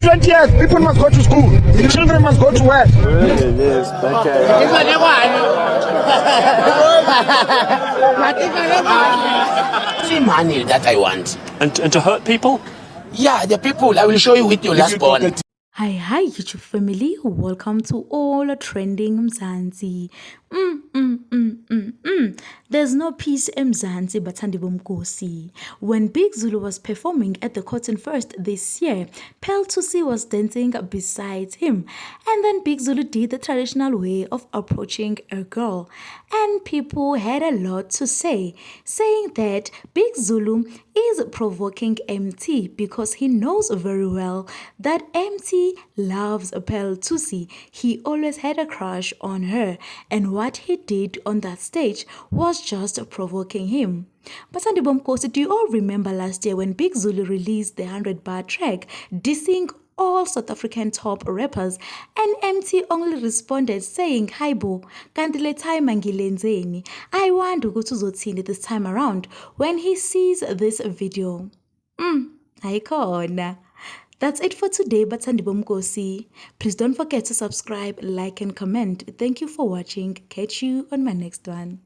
20 years, people must go to school. Children must go to work. Yes, Money that I want. and to hurt people? Yeah, the people, I will show you with your last born. Hi YouTube family, welcome to all trending Mzansi. There's no peace Mzansi Bathandi Bomkosi. When Big Zulu was performing at the Cotton First this year, Peltusi was dancing beside him, and then Big Zulu did the traditional way of approaching a girl, and people had a lot to say, saying that Big Zulu is provoking Emtee because he knows very well that Emtee loves Peltusi. He always had a crush on her, and what he did on that stage was just provoking him. But Sandibomkosi, do you all remember last year when Big Zulu released the 100-bar track dissing all South African top rappers, and Emtee only responded saying, "Haibo, kanti le time angilenzeni. I want ukuthi uzothini this time around when he sees this video." Hayikhona. That's it for today, Batsandibomkosi. Please don't forget to subscribe, like, and comment. Thank you for watching. Catch you on my next one.